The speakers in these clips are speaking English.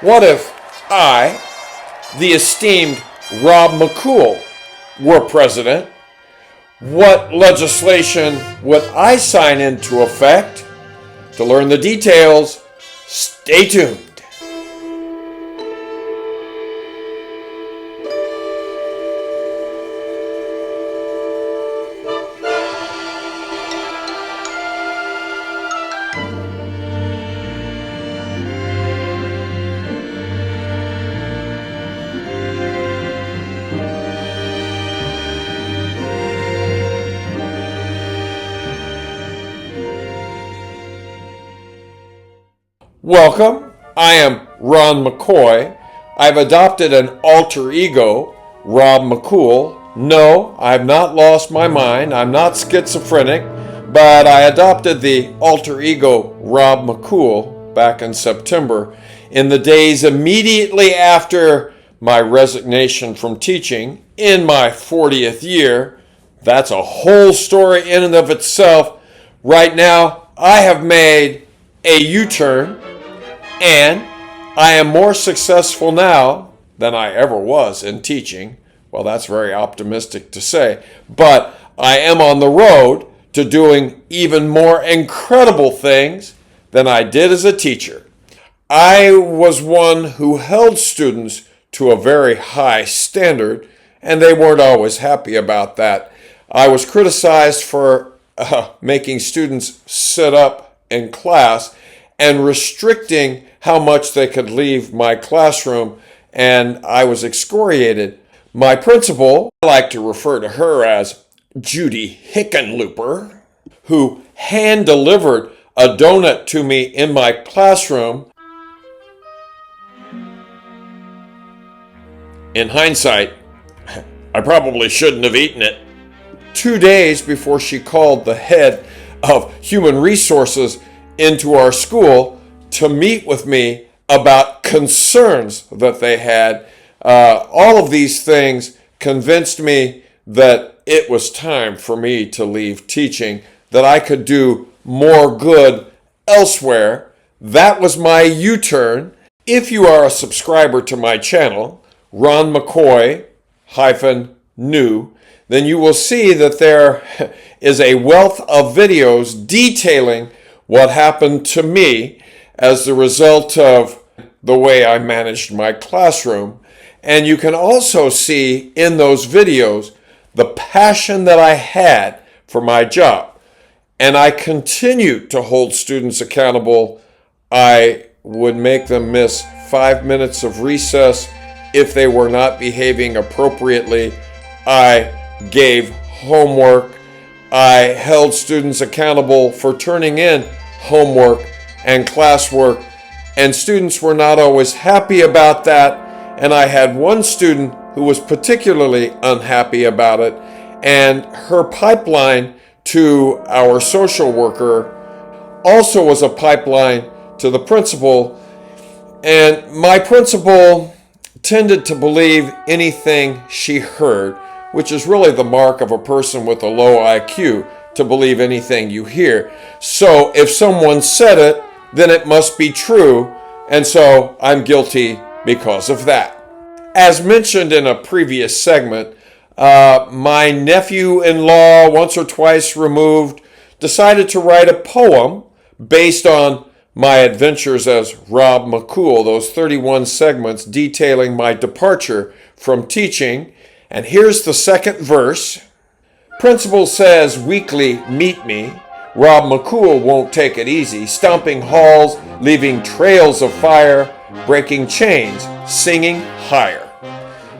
What if I, the esteemed Rob McCool, were president? What legislation would I sign into effect? To learn the details, stay tuned. Welcome, I am Ron McCoy. I've adopted an alter ego, Rob McCool. No, I've not lost my mind. I'm not schizophrenic, but I adopted the alter ego, Rob McCool, back in September, in the days immediately after my resignation from teaching in my 40th year. That's a whole story in and of itself. Right now, I have made a U-turn, and I am more successful now than I ever was in teaching. Well, that's very optimistic to say, but I am on the road to doing even more incredible things than I did as a teacher. I was one who held students to a very high standard, and they weren't always happy about that. I was criticized for making students sit up in class and restricting how much they could leave my classroom, and I was excoriated. My principal, I like to refer to her as Judy Hickenlooper, who hand-delivered a donut to me in my classroom. In hindsight, I probably shouldn't have eaten it. 2 days before she called the head of human resources into our school to meet with me about concerns that they had. All of these things convinced me that it was time for me to leave teaching, that I could do more good elsewhere. That was my U-turn. If you are a subscriber to my channel, Ron McCoy-New, then you will see that there is a wealth of videos detailing what happened to me as the result of the way I managed my classroom. And you can also see in those videos the passion that I had for my job. And I continued to hold students accountable. I would make them miss 5 minutes of recess if they were not behaving appropriately. I gave homework. I held students accountable for turning in homework and classwork, and students were not always happy about that. And I had one student who was particularly unhappy about it, and her pipeline to our social worker also was a pipeline to the principal. And my principal tended to believe anything she heard, which is really the mark of a person with a low IQ, to believe anything you hear. So if someone said it, then it must be true, and so I'm guilty because of that. As mentioned in a previous segment, my nephew-in-law, once or twice removed, decided to write a poem based on my adventures as Rob McCool, those 31 segments detailing my departure from teaching. And here's the second verse. Principal says weekly meet me. Rob McCool won't take it easy, stomping halls, leaving trails of fire, breaking chains, singing higher.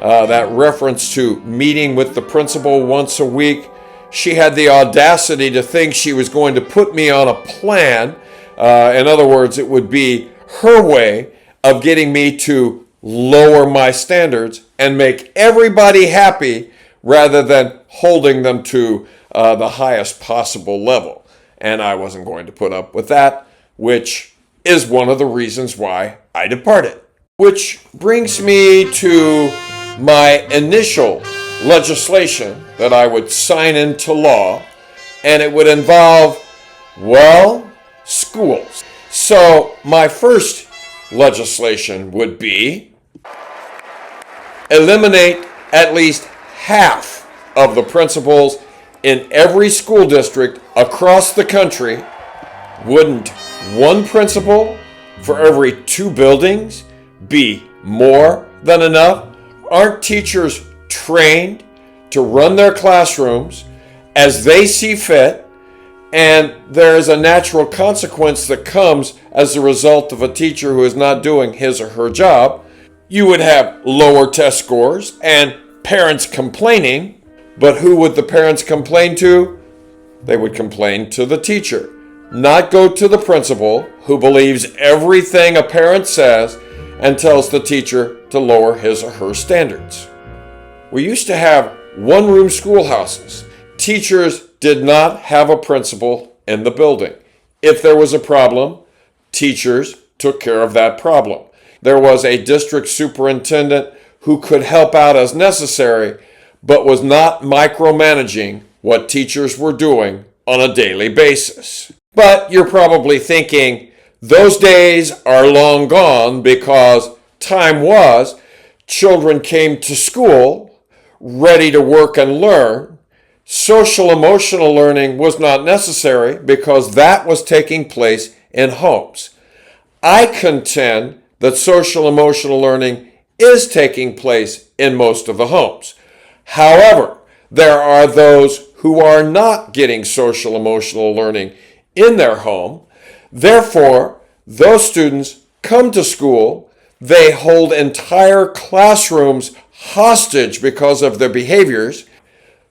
That reference to meeting with the principal once a week. She had the audacity to think she was going to put me on a plan. In other words, it would be her way of getting me to lower my standards and make everybody happy rather than holding them to the highest possible level. And I wasn't going to put up with that, which is one of the reasons why I departed. Which brings me to my initial legislation that I would sign into law, and it would involve, well, schools. So my first legislation would be eliminate at least half of the principals in every school district across the country. Wouldn't one principal for every 2 buildings be more than enough? Aren't teachers trained to run their classrooms as they see fit? And there is a natural consequence that comes as a result of a teacher who is not doing his or her job. You would have lower test scores and parents complaining. But who would the parents complain to? They would complain to the teacher, not go to the principal, who believes everything a parent says and tells the teacher to lower his or her standards. We used to have one-room schoolhouses. Teachers did not have a principal in the building. If there was a problem, teachers took care of that problem. There was a district superintendent who could help out as necessary, but was not micromanaging what teachers were doing on a daily basis. But you're probably thinking, those days are long gone, because time was children came to school ready to work and learn. Social emotional learning was not necessary because that was taking place in homes. I contend that social emotional learning is taking place in most of the homes. However, there are those who are not getting social emotional learning in their home. Therefore, those students come to school, they hold entire classrooms hostage because of their behaviors.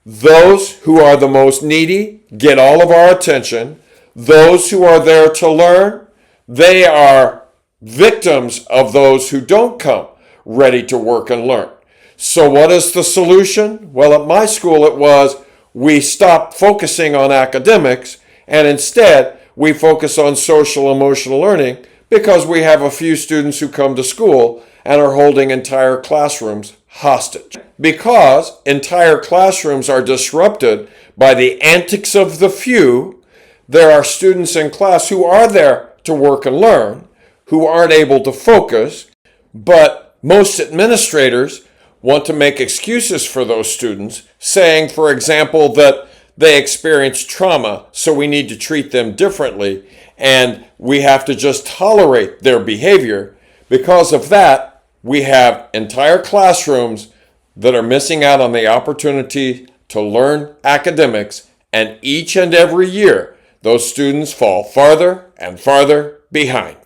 Those who are the most needy get all of our attention. Those who are there to learn, they are victims of those who don't come ready to work and learn. So what is the solution? Well, at my school it was, we stopped focusing on academics and instead we focus on social emotional learning, because we have a few students who come to school and are holding entire classrooms hostage. Because entire classrooms are disrupted by the antics of the few, there are students in class who are there to work and learn, who aren't able to focus, but most administrators want to make excuses for those students, saying, for example, that they experience trauma, so we need to treat them differently, and we have to just tolerate their behavior. Because of that, we have entire classrooms that are missing out on the opportunity to learn academics, and each and every year, those students fall farther and farther behind.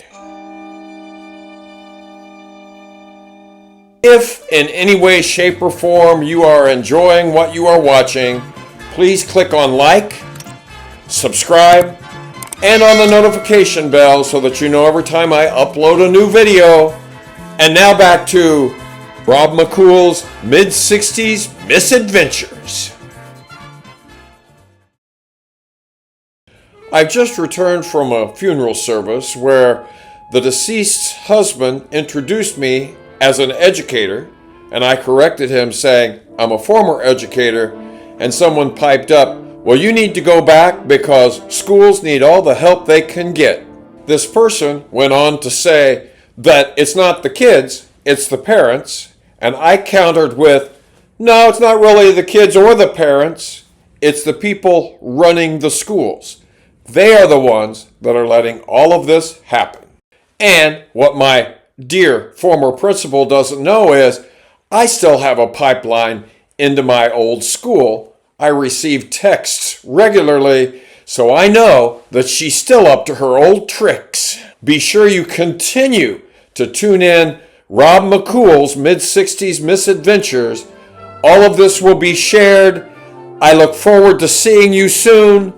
If in any way, shape, or form you are enjoying what you are watching, please click on like, subscribe, and on the notification bell so that you know every time I upload a new video. And now back to Ron McCool's Mid-60s Misadventures. I've just returned from a funeral service where the deceased's husband introduced me as an educator, and I corrected him saying, I'm a former educator, and someone piped up, well, you need to go back because schools need all the help they can get. This person went on to say that it's not the kids, it's the parents, and I countered with, no, it's not really the kids or the parents, it's the people running the schools. They are the ones that are letting all of this happen. And what my dear former principal doesn't know is I still have a pipeline into my old school. I receive texts regularly, so I know that she's still up to her old tricks. Be sure you continue to tune in Ron McCool's Mid-60s Misadventures. All of this will be shared. I look forward to seeing you soon.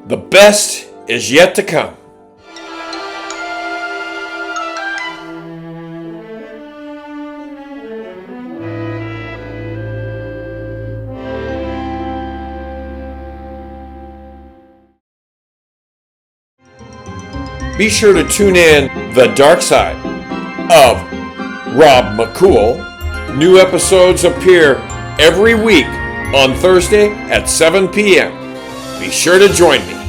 The best is yet to come. Be sure to tune in The Dark Side of Ron McCool. New episodes appear every week on Thursday at 7 p.m. Be sure to join me.